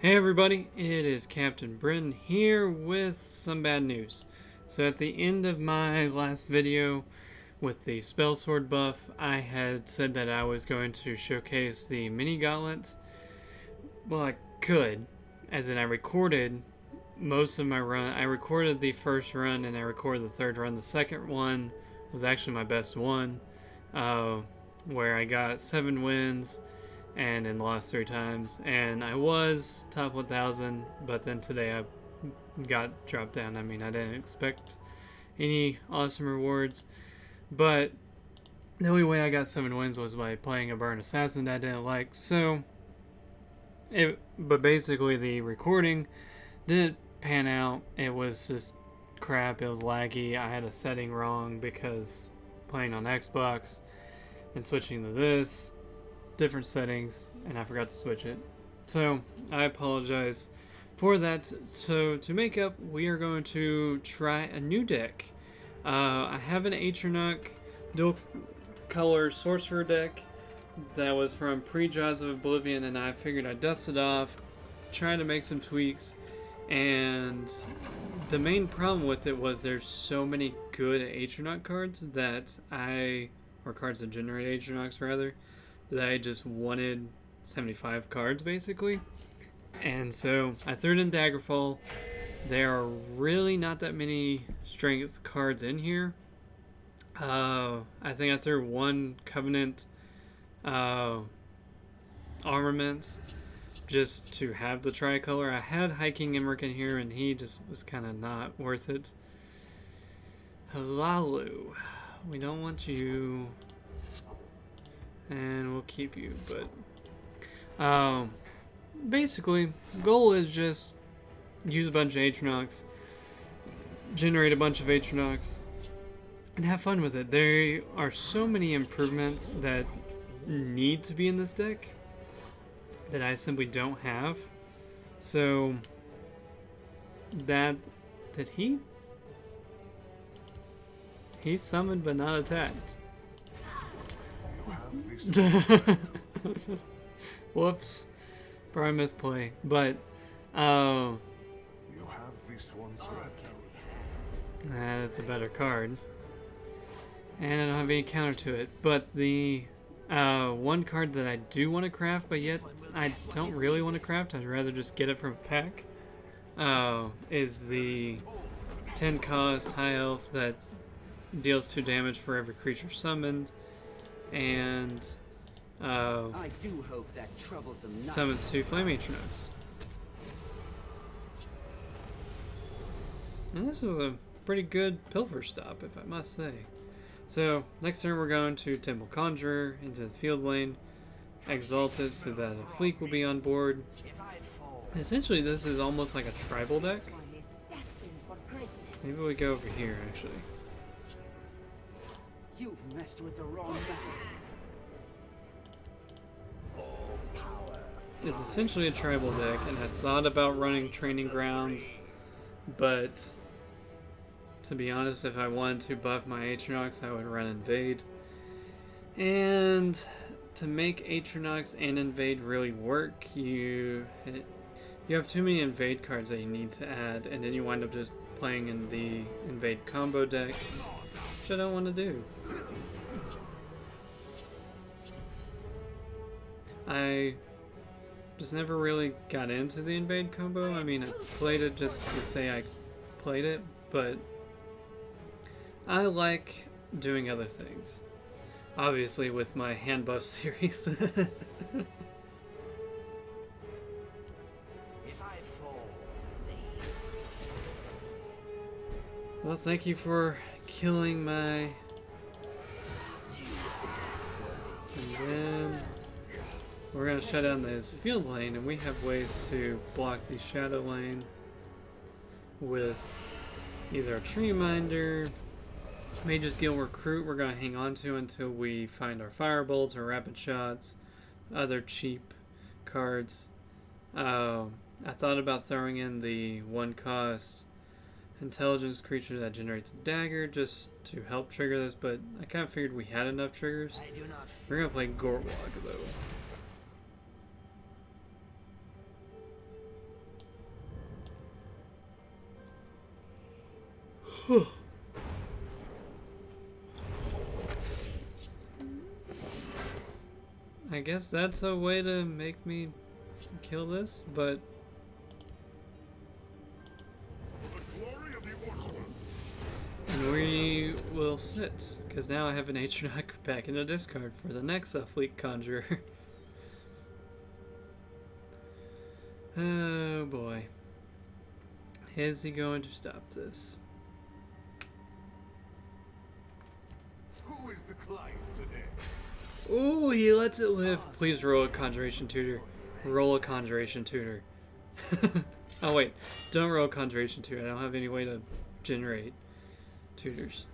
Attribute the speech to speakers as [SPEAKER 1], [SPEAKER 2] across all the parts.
[SPEAKER 1] Hey everybody, it is Captain Britten here with some bad news. So at the end of my last video with the spell sword buff, I had said that I was going to showcase the mini gauntlet. Well, I could, as in I recorded most of my run. I recorded the first run and I recorded the third run. The second one was actually my best one, where I got 7 wins and then lost 3 times, and I was top 1000, but then today I got dropped down. I mean, I didn't expect any awesome rewards, but the only way I got 7 wins was by playing a burn assassin that I didn't like. But basically the recording didn't pan out. It was just crap. It was laggy. I had a setting wrong because playing on Xbox and switching to this different settings, and I forgot to switch it. So I apologize for that. So to make up, we are going to try a new deck. I have an Atronach dual color sorcerer deck that was from pre-Jaws of Oblivion, and I figured I'd dust it off, trying to make some tweaks. And the main problem with it was there's so many good Atronach cards or cards that generate Atronachs rather, that I just wanted 75 cards basically. And so I threw it in Daggerfall. There are really not that many strength cards in here. I think I threw 1 Covenant armaments just to have the tricolor. I had Hiking Imric in here and he just was kind of not worth it. Halalu, we don't want you. And we'll keep you, but basically, goal is just use a bunch of Atronachs, generate a bunch of Atronachs, and have fun with it. There are so many improvements that need to be in this deck that I simply don't have. So did he summoned but not attacked. Whoops, probably misplay, but that's a better card, and I don't have any counter to it. But the one card that I do want to craft, but yet I don't really want to craft, I'd rather just get it from a pack, is the 10 cost high elf that deals 2 damage for every creature summoned, and
[SPEAKER 2] I do hope that troublesome
[SPEAKER 1] summons 2 flame Atronachs. And this is a pretty good pilfer stop, if I must say. So next turn we're going to Temple Conjurer into the field lane, Exalted so that a fleet will be on board. Essentially this is almost like a tribal deck. Maybe we go over here actually.
[SPEAKER 2] You've messed with the wrong man.
[SPEAKER 1] It's essentially a tribal deck, and I thought about running Training Grounds, but to be honest, if I wanted to buff my Atronachs, I would run Invade. And to make Atronachs and Invade really work, you have too many Invade cards that you need to add, and then you wind up just playing in the Invade combo deck, which I don't want to do. I just never really got into the Invade combo. I mean, I played it just to say I played it, but I like doing other things. Obviously with my hand buff series. Well, thank you for killing my... And then we're going to shut down this field lane, and we have ways to block the shadow lane with either a tree minder, Mage's Guild Recruit we're going to hang on to until we find our firebolts or rapid shots, other cheap cards. I thought about throwing in the 1 cost intelligence creature that generates a dagger just to help trigger this, but I kind of figured we had enough triggers. We're going to play Gorwog though. I guess that's a way to make me kill this, but and we will sit, because now I have an Atronach back in the discard for the next Fleet Conjurer. Oh boy. Is he going to stop this?
[SPEAKER 3] Who is the client today?
[SPEAKER 1] Ooh, he lets it live. Please roll a Conjuration Tutor. Roll a Conjuration Tutor. Oh wait, don't roll a Conjuration Tutor. I don't have any way to generate tutors.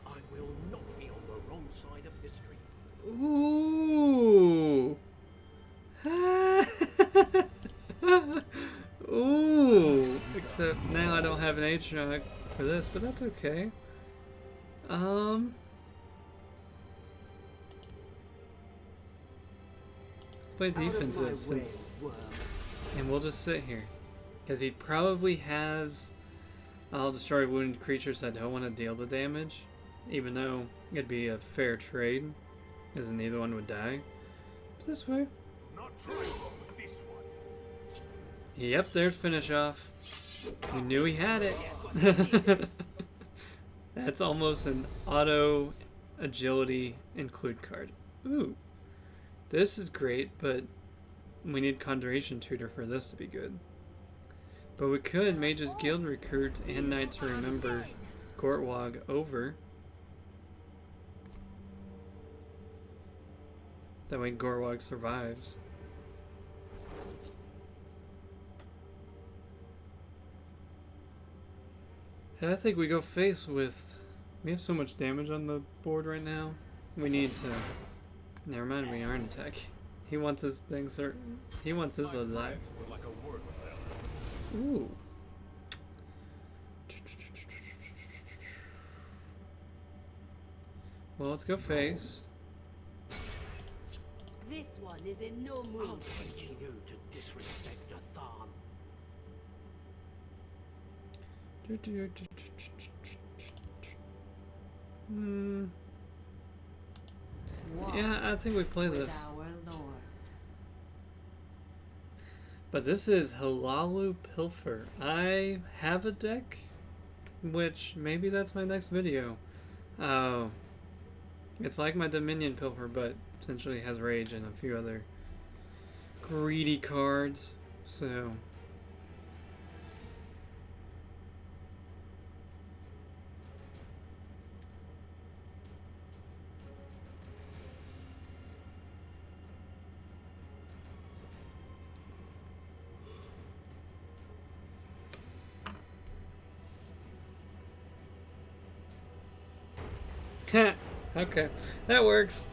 [SPEAKER 3] I will not be on the wrong side of history.
[SPEAKER 1] Ooh. Ooh. Except now I don't have an Atronach for this, but that's okay. Let's play defensive since, and we'll just sit here, because he probably has. I'll destroy wounded creatures that don't want to deal the damage, even though it'd be a fair trade, as neither one would die. It's this way.
[SPEAKER 3] Not trying this one.
[SPEAKER 1] Yep, there's finish off. We knew he had it. That's almost an auto agility include card. Ooh. This is great, but we need Conjuration Tutor for this to be good. But we could Mage's Guild Recruit and Knight to Remember Gortwog over. That way Gortwog survives. And I think we go face with... We have so much damage on the board right now. We need to... Never mind, we aren't attacking. He wants his thing certain. He wants his alive. Ooh. Well, let's go face.
[SPEAKER 4] This one is in no mood.
[SPEAKER 3] I'm teaching you to disrespect the Tharn.
[SPEAKER 1] Yeah, I think we play
[SPEAKER 4] With
[SPEAKER 1] this.
[SPEAKER 4] our Lord.
[SPEAKER 1] But this is Halalu Pilfer. I have a deck, which maybe that's my next video. It's like my Dominion Pilfer, but essentially has Rage and a few other greedy cards. So... Okay, that works.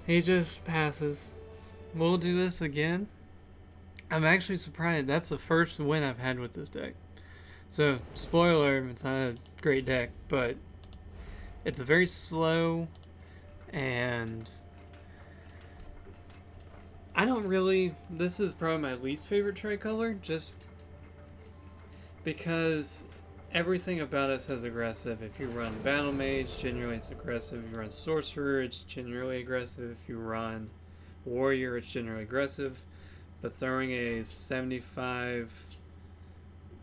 [SPEAKER 1] He just passes. We'll do this again. I'm actually surprised. That's the first win I've had with this deck. So, spoiler, it's not a great deck, but it's very slow, and I don't really... This is probably my least favorite tricolor, just because... Everything about it says aggressive. If you run Battle Mage, generally it's aggressive. If you run Sorcerer, it's generally aggressive. If you run Warrior, it's generally aggressive. But throwing a 75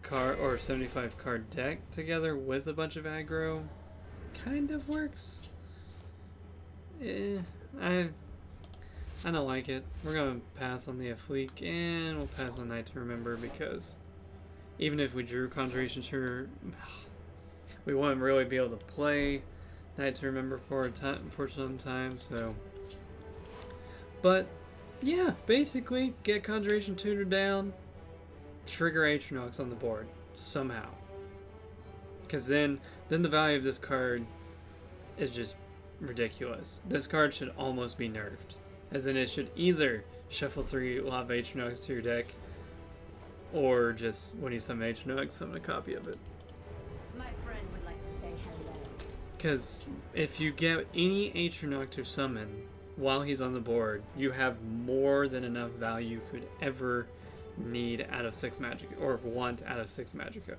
[SPEAKER 1] card deck together with a bunch of aggro kind of works. I don't like it. We're gonna pass on the Afleek and we'll pass on Knight to Remember, because even if we drew Conjuration Tutor, we wouldn't really be able to play Knight to Remember for some time, so... But, yeah, basically, get Conjuration Tutor down, trigger Atronachs on the board, somehow. Because then the value of this card is just ridiculous. This card should almost be nerfed. As in, it should either shuffle 3 Lava Atronachs to your deck, or just, when you summon Atronach, summon a copy of it.
[SPEAKER 4] My friend would like to say hello.
[SPEAKER 1] Because if you get any Atronach to summon while he's on the board, you have more than enough value you could ever need out of 6 Magicka, or want out of 6 Magicka.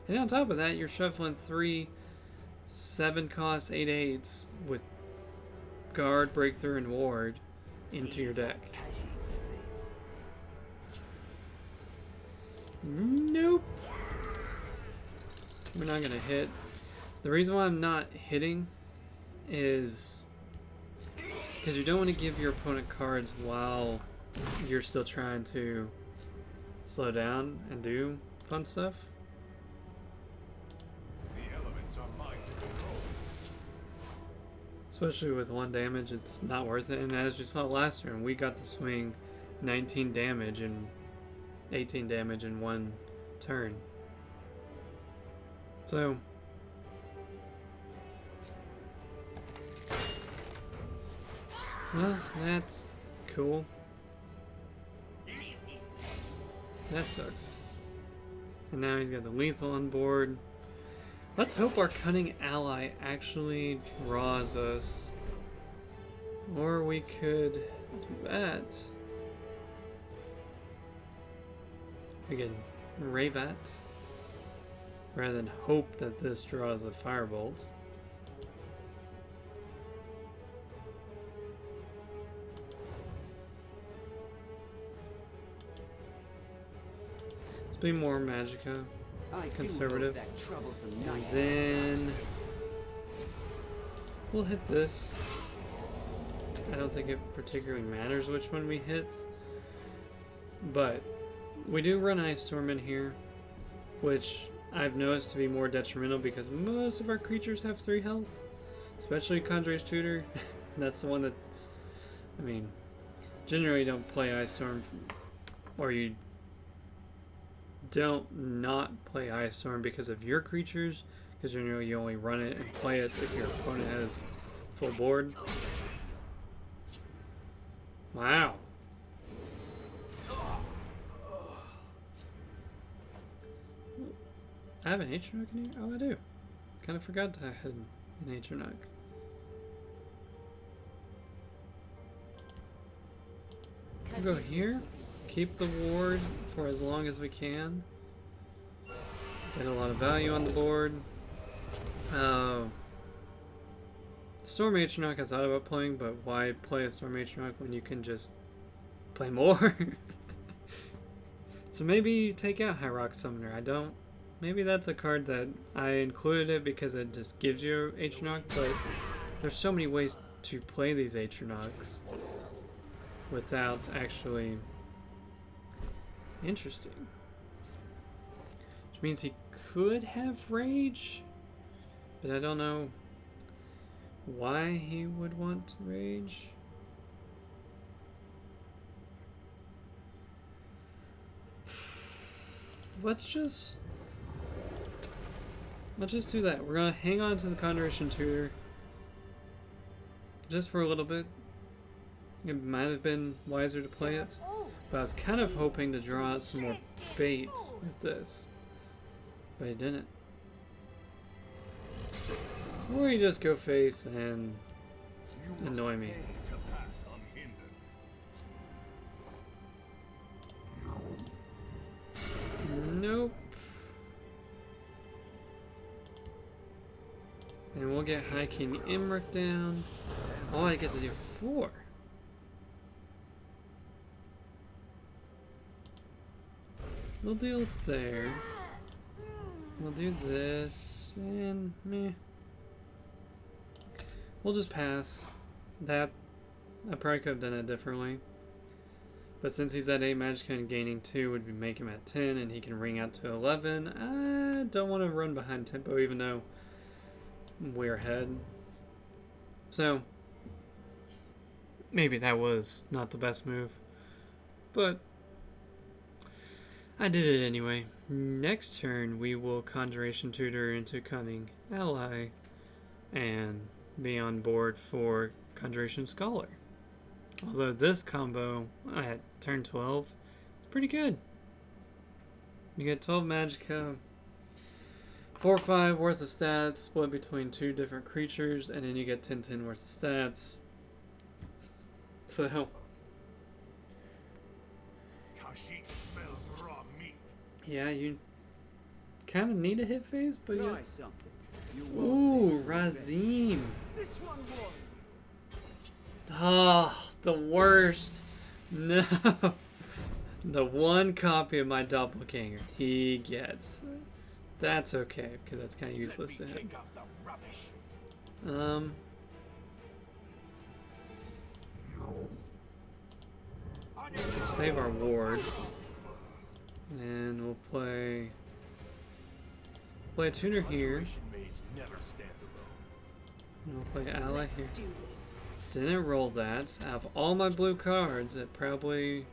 [SPEAKER 1] And on top of that, you're shuffling 3 7-cost 8/8s with guard, breakthrough, and ward into your deck. Nope. We're not gonna hit. The reason why I'm not hitting is because you don't want to give your opponent cards while you're still trying to slow down and do fun stuff.
[SPEAKER 3] The elements are mine to control.
[SPEAKER 1] Especially with 1 damage, it's not worth it. And as you saw last turn, we got to swing 19 damage and 18 damage in 1 turn. So, well, that's cool. That sucks. And now he's got the lethal on board. Let's hope our cunning ally actually draws us. Or we could do that. We could Ravat rather than hope that this draws a firebolt. Let's be more Magicka. Conservative.
[SPEAKER 2] That troublesome
[SPEAKER 1] And
[SPEAKER 2] night.
[SPEAKER 1] then we'll hit this. I don't think it particularly matters which one we hit. But we do run Ice Storm in here, which I've noticed to be more detrimental because most of our creatures have 3 health. Especially Conjure's Tutor. That's the one that, I mean, generally don't play Ice Storm, or you don't not play Ice Storm because of your creatures, because generally you only run it and play it if your opponent has full board. Wow. I have an Atronach in here? Oh, I do. Kind of forgot that I had an Atronach. We'll go here. Keep the ward for as long as we can. Get a lot of value on the board. Storm Atronach I thought about playing, but why play a Storm Atronach when you can just play more? So maybe take out High Rock Summoner. I don't. Maybe that's a card that I included it because it just gives you Atronach, but there's so many ways to play these Atronachs without actually. Interesting. Which means he could have Rage, but I don't know why he would want Rage. Let's just do that. We're gonna hang on to the Conjuration Tutor just for a little bit. It might have been wiser to play it, but I was kind of hoping to draw out some more bait with this, but I didn't. Or you just go face and annoy me.
[SPEAKER 3] To pass unhindered.
[SPEAKER 1] Nope. And we'll get High King Imric down. Oh, I get to do 4. We'll deal there. We'll do this, and meh. We'll just pass. That, I probably could have done it differently. But since he's at 8 Magicka and gaining 2 would make him at 10, and he can ring out to 11, I don't want to run behind tempo even though we're ahead. So, maybe that was not the best move. But I did it anyway. Next turn, we will Conjuration Tutor into Cunning Ally and be on board for Conjuration Scholar. Although this combo at turn 12 is pretty good. You get 12 Magicka, 4/5 worth of stats split between 2 different creatures, and then you get 10/10 worth of stats. So,
[SPEAKER 3] Kashyyyk smells raw meat.
[SPEAKER 1] yeah, kind of need a hit phase, but yeah.
[SPEAKER 2] Try something. You won't
[SPEAKER 1] Ooh,
[SPEAKER 2] regret it.
[SPEAKER 1] Razim.
[SPEAKER 2] This one won.
[SPEAKER 1] Oh, the worst. No. The one copy of my doppelganger he gets. That's okay, because that's kind of useless to
[SPEAKER 3] Let me
[SPEAKER 1] him.
[SPEAKER 3] kick out the rubbish.
[SPEAKER 1] Save our ward. And we'll play a tuner here.
[SPEAKER 3] Conjuration mage never stands alone.
[SPEAKER 1] And we'll play ally
[SPEAKER 4] Let's
[SPEAKER 1] here.
[SPEAKER 4] do this.
[SPEAKER 1] Didn't roll that. Out of all my blue cards, it probably...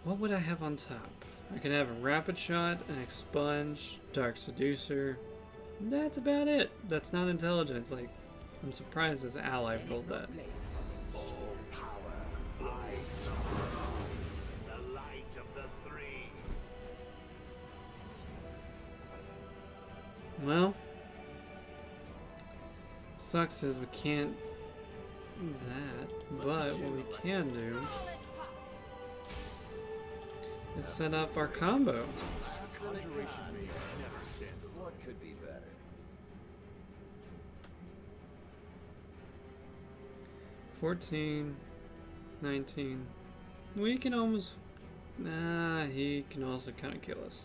[SPEAKER 1] What would I have on top? I can have a Rapid Shot, an Expunge, Dark Seducer. That's about it. That's not intelligence. Like, I'm surprised this ally rolled that.
[SPEAKER 3] All power flies in the light of the three.
[SPEAKER 1] Well, sucks is we can't do that, but what we can do is set up our combo.
[SPEAKER 3] Conjuration mage never stands alone.
[SPEAKER 2] What could be better?
[SPEAKER 1] 14, 19. We can almost... Nah, he can also kind of kill us.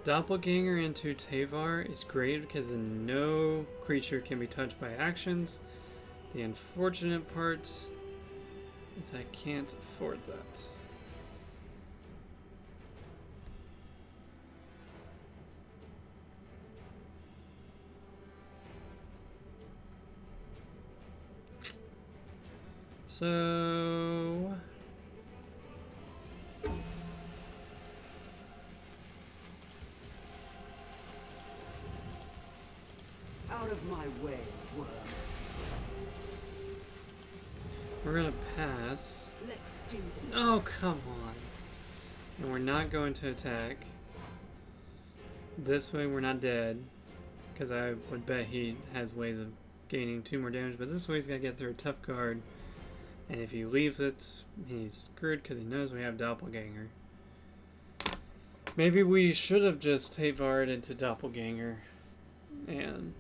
[SPEAKER 1] Doppelganger into Tavar is great because then no creature can be touched by actions. The unfortunate part is I can't afford that. So...
[SPEAKER 2] Out of my way, worm.
[SPEAKER 1] We're gonna pass.
[SPEAKER 4] Let's do this.
[SPEAKER 1] Oh, come on. And we're not going to attack. This way we're not dead. Because I would bet he has ways of gaining 2 more damage. But this way he's got to get through a tough card. And if he leaves it, he's screwed because he knows we have Doppelganger. Maybe we should have just Tavar'd into Doppelganger. And...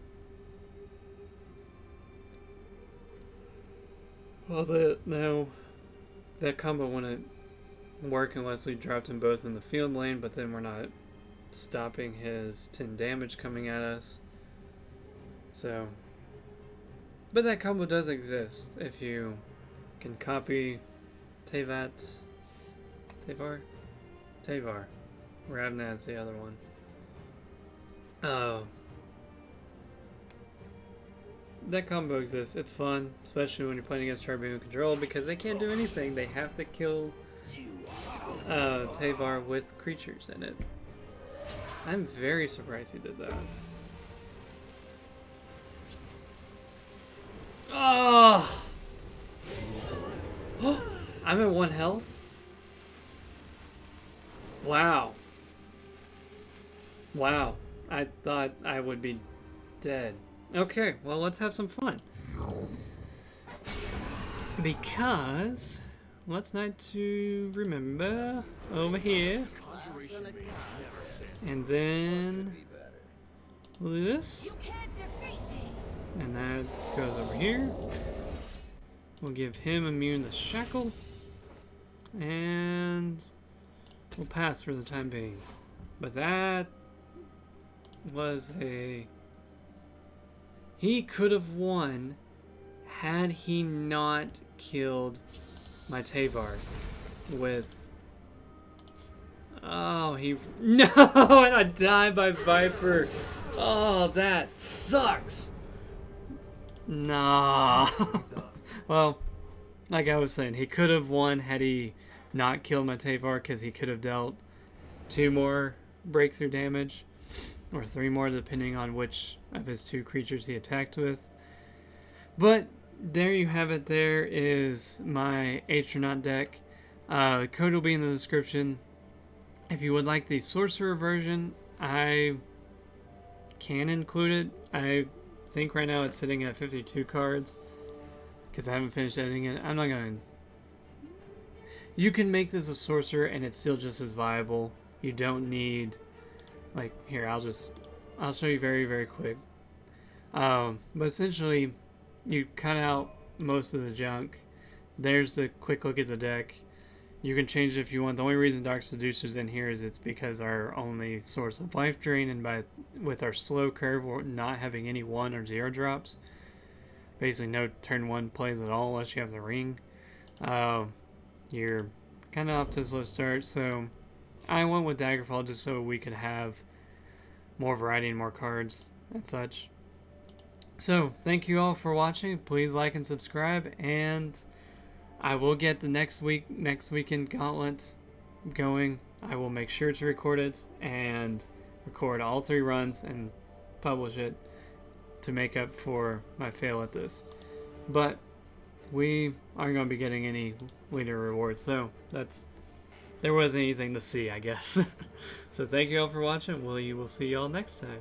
[SPEAKER 1] Well, that combo wouldn't work unless we dropped them both in the field lane, but then we're not stopping his 10 damage coming at us. So, but that combo does exist if you can copy Tavar. Ravnaz's the other one. That combo exists. It's fun, especially when you're playing against Tribune Control, because they can't do anything. They have to kill Tavar with creatures in it. I'm very surprised he did that. Oh! I'm at 1 health? Wow. Wow. I thought I would be dead. Okay, well, let's have some fun. Because let's not to remember over here.
[SPEAKER 3] Conjuration mage never stands
[SPEAKER 1] And then we'll do this.
[SPEAKER 4] You can't defeat me.
[SPEAKER 1] And that goes over here. We'll give him immune to Shackle. And we'll pass for the time being. But that was a... He could have won had he not killed my Tavar with... Oh, he... No! And I died by Viper! Oh, that sucks! Nah. Well, like I was saying, he could have won had he not killed my Tavar, because he could have dealt 2 more breakthrough damage. Or 3 more, depending on which of his 2 creatures he attacked with. But there you have it. There is my Atronach deck. Code will be in the description. If you would like the sorcerer version, I can include it. I think right now it's sitting at 52 cards because I haven't finished editing it. I'm not going to... You can make this a sorcerer and it's still just as viable. You don't need, like, here, I'll show you very, very quick. But essentially, you cut out most of the junk. There's the quick look at the deck. You can change it if you want. The only reason Dark Seducer's in here is it's because our only source of life drain, and with our slow curve, we're not having any 1 or 0 drops. Basically, no turn 1 plays at all unless you have the ring. You're kind of off to a slow start, so I went with Daggerfall just so we could have more variety and more cards and such. So, thank you all for watching. Please like and subscribe, and I will get the next weekend gauntlet going. I will make sure to record it and record all 3 runs and publish it to make up for my fail at this. But we aren't going to be getting any leader rewards, so there wasn't anything to see, I guess. So thank you all for watching. We will see you all next time.